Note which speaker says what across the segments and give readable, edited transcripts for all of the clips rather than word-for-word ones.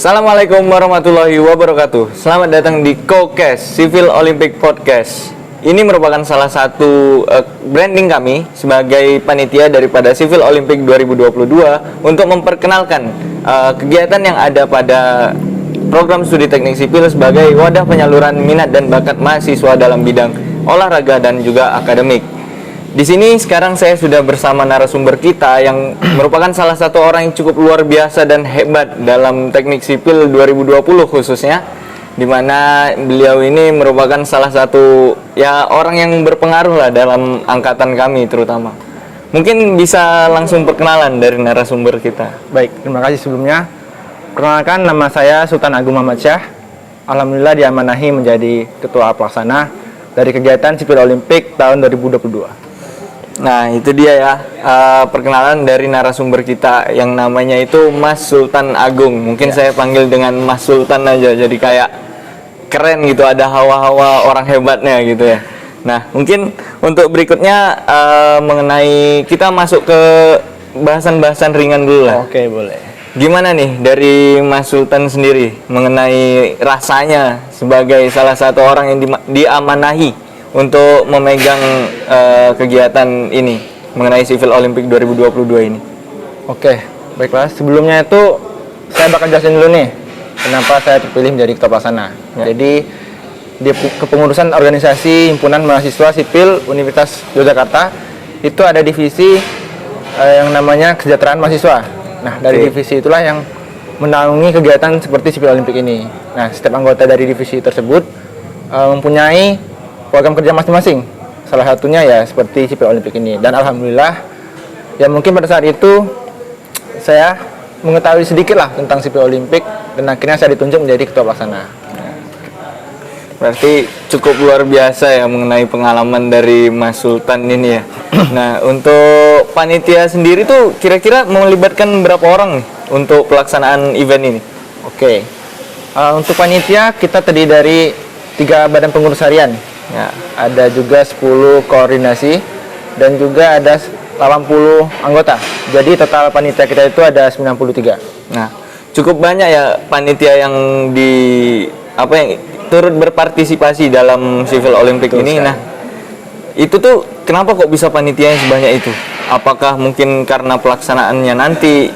Speaker 1: Assalamualaikum warahmatullahi wabarakatuh. Selamat datang di COCAS Civil Olympic Podcast. Ini merupakan salah satu branding kami sebagai panitia daripada Civil Olympic 2022 untuk memperkenalkan kegiatan yang ada pada program studi teknik sipil sebagai wadah penyaluran minat dan bakat mahasiswa dalam bidang olahraga dan juga akademik. Di sini sekarang saya sudah bersama narasumber kita yang merupakan salah satu orang yang cukup luar biasa dan hebat dalam teknik sipil 2020 khususnya, di mana beliau ini merupakan salah satu orang yang berpengaruh lah dalam angkatan kami terutama. Mungkin bisa langsung perkenalan dari narasumber kita.
Speaker 2: Baik, terima kasih sebelumnya. Perkenalkan, nama saya Sultan Agung Muhammad Syah. Alhamdulillah diamanahi menjadi ketua pelaksana dari kegiatan Sipil Olimpik tahun 2022.
Speaker 1: Nah itu dia ya, perkenalan dari narasumber kita yang namanya itu Mas Sultan Agung. Mungkin saya panggil dengan Mas Sultan aja, jadi kayak keren gitu, ada hawa-hawa orang hebatnya gitu ya. Nah mungkin untuk berikutnya mengenai, kita masuk ke bahasan-bahasan ringan dulu lah.
Speaker 2: Oke, boleh.
Speaker 1: Gimana nih dari Mas Sultan sendiri mengenai rasanya sebagai salah satu orang yang diamanahi untuk memegang kegiatan ini mengenai Civil Olympic 2022 ini?
Speaker 2: Oke, baiklah. Sebelumnya itu saya bakal jelasin dulu nih kenapa saya terpilih menjadi ketua pelaksana. Jadi di kepengurusan organisasi himpunan mahasiswa sipil Universitas Yogyakarta itu ada divisi yang namanya kesejahteraan mahasiswa. Nah, dari divisi itulah yang menaungi kegiatan seperti Civil Olympic ini. Nah, setiap anggota dari divisi tersebut mempunyai program kerja masing-masing. Salah satunya ya seperti Civil Olympic ini. Dan alhamdulillah ya mungkin pada saat itu saya mengetahui sedikit lah tentang Civil Olympic dan akhirnya saya ditunjuk menjadi ketua pelaksana.
Speaker 1: Berarti cukup luar biasa ya mengenai pengalaman dari Mas Sultan ini ya. Nah, untuk panitia sendiri tuh kira-kira melibatkan berapa orang nih untuk pelaksanaan event ini?
Speaker 2: Oke. Untuk panitia kita terdiri dari 3 badan pengurus harian. Ya, ada juga 10 koordinasi dan juga ada 80 anggota. Jadi total panitia kita itu ada 93.
Speaker 1: Nah, cukup banyak ya panitia yang turut berpartisipasi dalam Civil Olympic ini. Nah, itu tuh kenapa kok bisa panitianya sebanyak itu? Apakah mungkin karena pelaksanaannya nanti?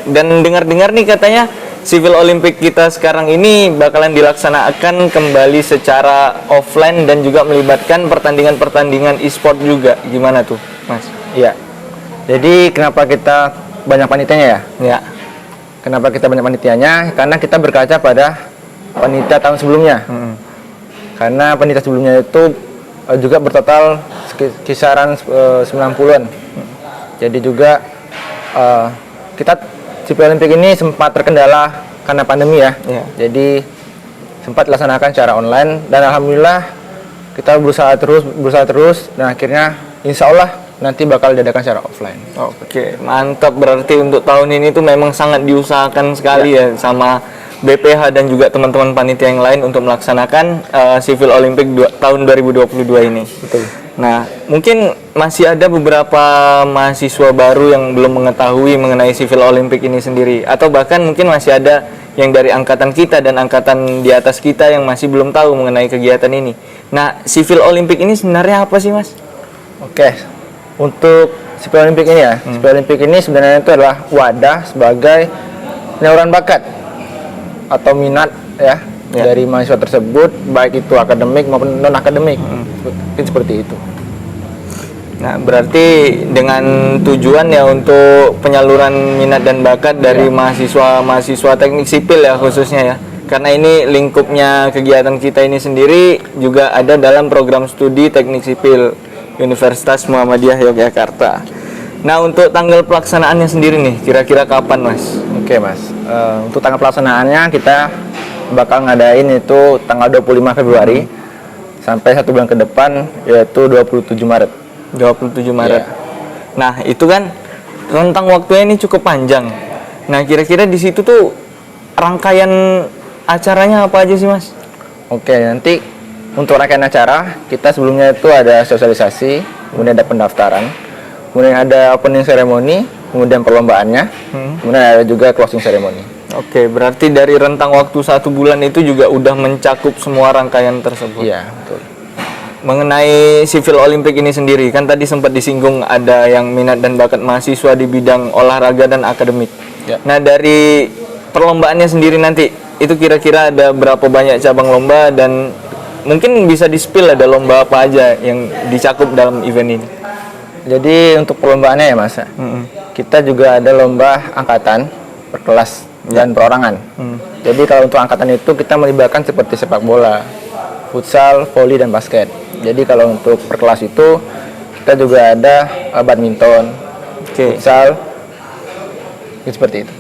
Speaker 1: Dan dengar-dengar nih katanya Civil Olympic kita sekarang ini bakalan dilaksanakan kembali secara offline dan juga melibatkan pertandingan-pertandingan e-sport juga. Gimana tuh, Mas?
Speaker 2: Iya. Jadi kenapa kita banyak panitianya ya?
Speaker 1: Ya.
Speaker 2: Kenapa kita banyak panitianya? Karena kita berkaca pada panitia tahun sebelumnya. Karena panitia sebelumnya itu juga bertotal kisaran 90-an. Jadi juga kita Civil Olympic ini sempat terkendala karena pandemi ya. Jadi sempat dilaksanakan secara online dan alhamdulillah kita berusaha terus dan akhirnya insya Allah nanti bakal diadakan secara offline.
Speaker 1: Oke, mantap. Berarti untuk tahun ini tuh memang sangat diusahakan sekali ya sama BPH dan juga teman-teman panitia yang lain untuk melaksanakan Civil Olympic tahun 2022 ini.
Speaker 2: Betul.
Speaker 1: Nah, mungkin masih ada beberapa mahasiswa baru yang belum mengetahui mengenai Civil Olympic ini sendiri, atau bahkan mungkin masih ada yang dari angkatan kita dan angkatan di atas kita yang masih belum tahu mengenai kegiatan ini. Nah, Civil Olympic ini sebenarnya apa sih, Mas?
Speaker 2: Oke, untuk Civil Olympic ini ya, Civil Olympic ini sebenarnya itu adalah wadah sebagai penyaluran bakat atau minat ya dari mahasiswa tersebut, baik itu akademik maupun non akademik. Mungkin seperti itu.
Speaker 1: Nah, berarti dengan tujuan ya untuk penyaluran minat dan bakat dari mahasiswa teknik sipil ya khususnya ya. Karena ini lingkupnya kegiatan kita ini sendiri juga ada dalam program studi teknik sipil Universitas Muhammadiyah Yogyakarta. Nah, untuk tanggal pelaksanaannya sendiri nih, kira-kira kapan, Mas?
Speaker 2: Oke, Mas. Untuk tanggal pelaksanaannya kita bakal ngadain itu tanggal 25 Februari sampai 1 bulan ke depan, yaitu 27 Maret.
Speaker 1: 27 Maret. Nah, itu kan rentang waktunya ini cukup panjang. Nah, kira-kira di situ tuh rangkaian acaranya apa aja sih, Mas?
Speaker 2: Oke, nanti untuk rangkaian acara kita sebelumnya itu ada sosialisasi, kemudian ada pendaftaran, kemudian ada opening ceremony, kemudian perlombaannya, kemudian ada juga closing ceremony.
Speaker 1: Oke, berarti dari rentang waktu 1 bulan itu juga udah mencakup semua rangkaian tersebut.
Speaker 2: Iya, betul.
Speaker 1: Mengenai Civil Olympic ini sendiri, kan tadi sempat disinggung ada yang minat dan bakat mahasiswa di bidang olahraga dan akademik.
Speaker 2: Ya.
Speaker 1: Nah, dari perlombaannya sendiri nanti, itu kira-kira ada berapa banyak cabang lomba dan mungkin bisa di-spill ada lomba apa aja yang dicakup dalam event ini?
Speaker 2: Jadi untuk perlombaannya ya Mas, kita juga ada lomba angkatan, per kelas dan perorangan. Jadi kalau untuk angkatan itu kita melibatkan seperti sepak bola, futsal, voli dan basket. Jadi kalau untuk per kelas itu kita juga ada badminton, futsal, seperti itu.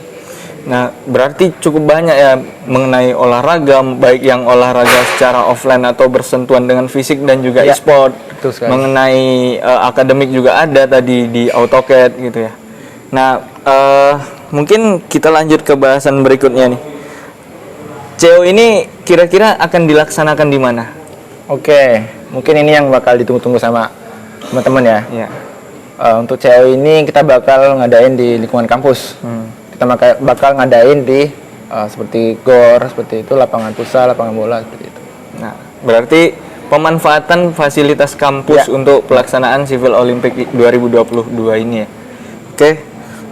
Speaker 1: Nah, berarti cukup banyak ya mengenai olahraga, baik yang olahraga secara offline atau bersentuhan dengan fisik dan juga
Speaker 2: Ya,
Speaker 1: e-sport.
Speaker 2: betul sekali.
Speaker 1: Mengenai akademik juga ada tadi di AutoCAD gitu ya. Nah, mungkin kita lanjut ke bahasan berikutnya nih. CO ini kira-kira akan dilaksanakan di mana?
Speaker 2: Oke, mungkin ini yang bakal ditunggu-tunggu sama teman-teman ya.
Speaker 1: Ya.
Speaker 2: Untuk CO ini kita bakal ngadain di lingkungan kampus. Kita bakal ngadain di seperti GOR, seperti itu, lapangan futsal, lapangan bola, seperti itu.
Speaker 1: Nah, berarti pemanfaatan fasilitas kampus
Speaker 2: Ya.
Speaker 1: untuk pelaksanaan Civil Olympic 2022 ini ya. Oke,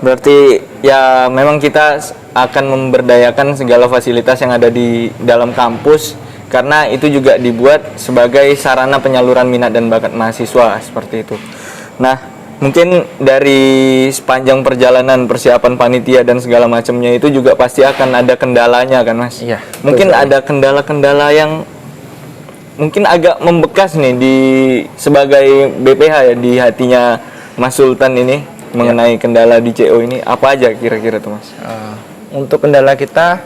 Speaker 1: berarti ya memang kita akan memberdayakan segala fasilitas yang ada di dalam kampus karena itu juga dibuat sebagai sarana penyaluran minat dan bakat mahasiswa seperti itu. Nah, mungkin dari sepanjang perjalanan persiapan panitia dan segala macamnya itu juga pasti akan ada kendalanya kan Mas?
Speaker 2: Iya,
Speaker 1: Mungkin
Speaker 2: betul.
Speaker 1: ada kendala-kendala yang mungkin agak membekas nih di sebagai BPH ya di hatinya Mas Sultan ini mengenai kendala di CO ini apa aja kira-kira tuh Mas?
Speaker 2: Untuk kendala kita,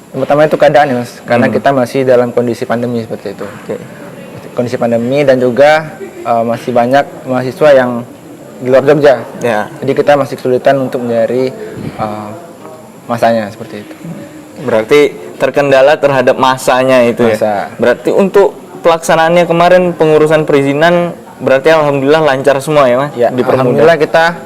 Speaker 2: yang pertama itu keadaan ya Mas, karena kita masih dalam kondisi pandemi seperti itu.
Speaker 1: Oke.
Speaker 2: Kondisi pandemi dan juga masih banyak mahasiswa yang di luar Jogja.
Speaker 1: Ya,
Speaker 2: Jadi kita masih kesulitan untuk mencari masanya seperti itu.
Speaker 1: berarti terkendala terhadap masanya itu ya.
Speaker 2: Masa.
Speaker 1: Berarti untuk pelaksanaannya kemarin pengurusan perizinan berarti alhamdulillah lancar semua ya Mas?
Speaker 2: Ya, alhamdulillah kita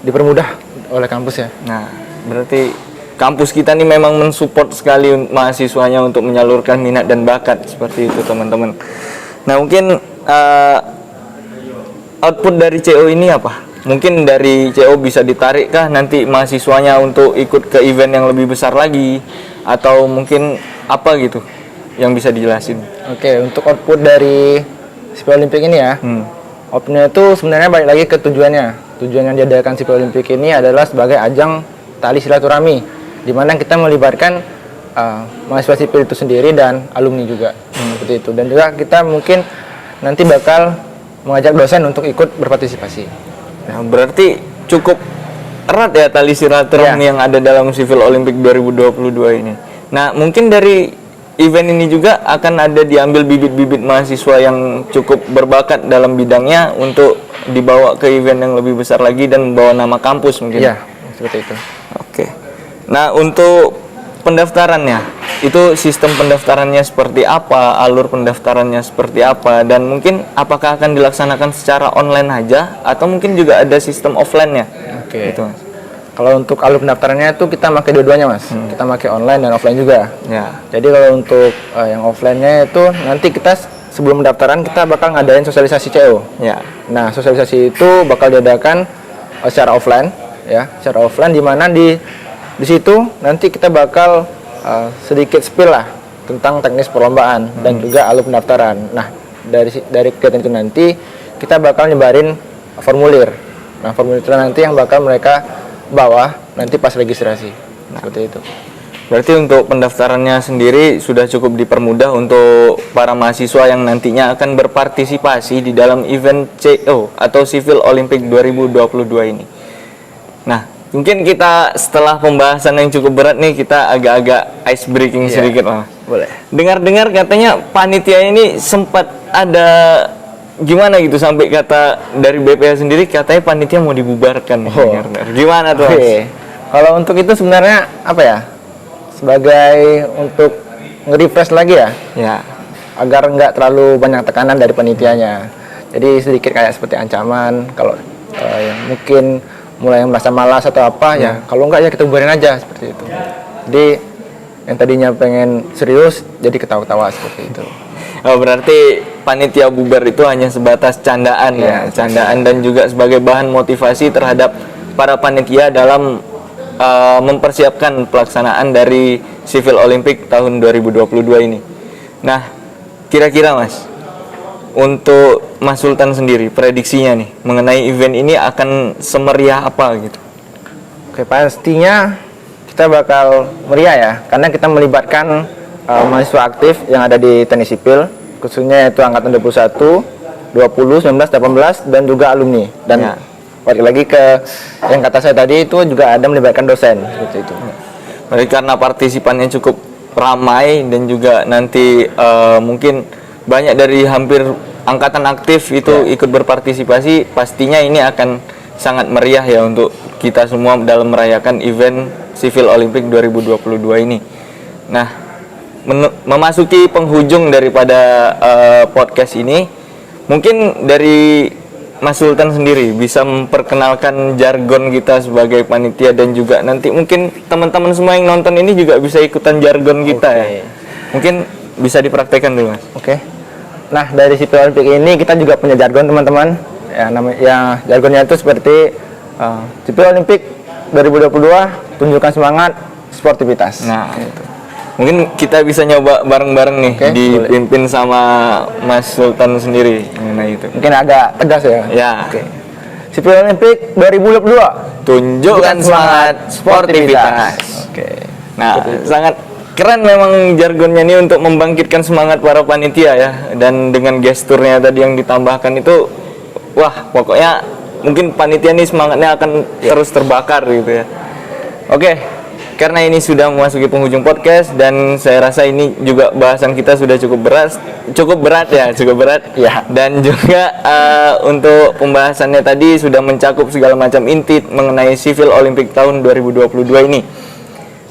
Speaker 2: dipermudah oleh kampus ya.
Speaker 1: Nah, berarti kampus kita nih memang mensupport sekali mahasiswanya untuk menyalurkan minat dan bakat seperti itu teman-teman. Nah, mungkin output dari CO ini apa? Mungkin dari CO bisa ditarikkah nanti mahasiswanya untuk ikut ke event yang lebih besar lagi atau mungkin apa gitu yang bisa dijelasin?
Speaker 2: Oke, untuk output dari Civil Olympic ini ya, outputnya itu sebenarnya balik lagi ke tujuannya. Tujuan yang diadakan Civil Olympic ini adalah sebagai ajang tali silaturahmi, di mana kita melibatkan mahasiswa sipil itu sendiri dan alumni juga, seperti itu. Dan juga kita mungkin nanti bakal mengajak dosen untuk ikut berpartisipasi.
Speaker 1: Nah, berarti cukup erat ya tali silaturahmi yang ada dalam Civil Olympic 2022 ini. Nah, mungkin dari event ini juga akan ada diambil bibit-bibit mahasiswa yang cukup berbakat dalam bidangnya untuk dibawa ke event yang lebih besar lagi dan membawa nama kampus mungkin.
Speaker 2: Iya, seperti itu.
Speaker 1: Oke. Nah, untuk pendaftarannya, itu sistem pendaftarannya seperti apa, alur pendaftarannya seperti apa, dan mungkin apakah akan dilaksanakan secara online aja atau mungkin juga ada sistem offline-nya?
Speaker 2: Oke.
Speaker 1: Gitu, Mas.
Speaker 2: Kalau untuk alur pendaftarannya itu kita pakai dua-duanya Mas. Kita pakai online dan offline juga.
Speaker 1: Ya.
Speaker 2: Jadi kalau untuk yang offline-nya itu nanti kita sebelum pendaftaran kita bakal ngadain sosialisasi CO.
Speaker 1: Ya.
Speaker 2: Nah, sosialisasi itu bakal diadakan secara offline ya, secara offline di mana di situ nanti kita bakal sedikit spill lah tentang teknis perlombaan dan juga alur pendaftaran. Nah, dari kegiatan itu nanti kita bakal nyebarin formulir. Nah, formulir itu nanti yang bakal mereka bawa nanti pas registrasi. Seperti itu.
Speaker 1: Berarti untuk pendaftarannya sendiri sudah cukup dipermudah untuk para mahasiswa yang nantinya akan berpartisipasi di dalam event CO atau Civil Olympic 2022 ini. Nah, mungkin kita setelah pembahasan yang cukup berat nih, kita agak-agak ice breaking sedikit Mas.
Speaker 2: Boleh.
Speaker 1: Dengar-dengar katanya panitia ini sempat ada gimana gitu sampai kata dari BPH sendiri katanya panitia mau dibubarkan. Dengar-dengar. Gimana tuh Mas?
Speaker 2: Oke. Kalau untuk itu sebenarnya apa ya? Sebagai untuk nge-refresh lagi ya.
Speaker 1: Ya.
Speaker 2: Agar nggak terlalu banyak tekanan dari panitianya. Jadi sedikit kayak seperti ancaman kalau yang mungkin mulai merasa malas atau apa ya kalau enggak ya kita bubarin aja seperti itu. Jadi yang tadinya pengen serius jadi ketawa-ketawa seperti itu.
Speaker 1: Oh, berarti panitia bubar itu hanya sebatas candaan ya, candaan dan juga sebagai bahan motivasi terhadap para panitia dalam mempersiapkan pelaksanaan dari Civil Olympic tahun 2022 ini. Nah, kira-kira Mas, untuk Mas Sultan sendiri, prediksinya nih mengenai event ini akan semeriah apa gitu?
Speaker 2: Oke, pastinya kita bakal meriah ya, karena kita melibatkan mahasiswa aktif yang ada di teknik sipil, khususnya itu angkatan 21, 20, 19, 18 dan juga alumni. Dan balik lagi ke yang kata saya tadi itu juga ada melibatkan dosen seperti itu.
Speaker 1: Berarti karena partisipannya cukup ramai dan juga nanti mungkin banyak dari hampir angkatan aktif itu ikut berpartisipasi, pastinya ini akan sangat meriah ya untuk kita semua dalam merayakan event Civil Olympic 2022 ini. Nah, memasuki penghujung daripada podcast ini, mungkin dari Mas Sultan sendiri bisa memperkenalkan jargon kita sebagai panitia dan juga nanti mungkin teman-teman semua yang nonton ini juga bisa ikutan jargon kita ya. Mungkin bisa dipraktekkan dulu Mas.
Speaker 2: Nah, dari Civil Olympic ini kita juga punya jargon teman-teman. Ya, namanya jargonnya itu seperti Civil Olympic 2022 tunjukkan semangat sportivitas.
Speaker 1: Nah, itu. Mungkin kita bisa nyoba bareng-bareng nih, dipimpin sama Mas Sultan sendiri mengenai itu.
Speaker 2: Mungkin agak tegas ya.
Speaker 1: Ya.
Speaker 2: Civil Olympic 2022
Speaker 1: tunjukkan semangat sportivitas. Nah, sangat keren memang jargonnya ini untuk membangkitkan semangat para panitia ya, dan dengan gesturnya tadi yang ditambahkan itu, wah pokoknya mungkin panitia ini semangatnya akan terus terbakar gitu ya. Karena ini sudah memasuki penghujung podcast dan saya rasa ini juga bahasan kita sudah cukup berat ya. Dan juga untuk pembahasannya tadi sudah mencakup segala macam inti mengenai Civil Olympic tahun 2022 ini.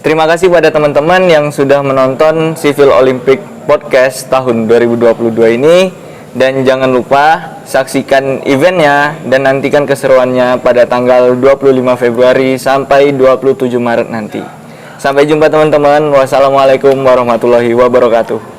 Speaker 1: Terima kasih pada teman-teman yang sudah menonton Civil Olympic Podcast tahun 2022 ini. Dan jangan lupa saksikan eventnya dan nantikan keseruannya pada tanggal 25 Februari sampai 27 Maret nanti. Sampai jumpa teman-teman. Wassalamualaikum warahmatullahi wabarakatuh.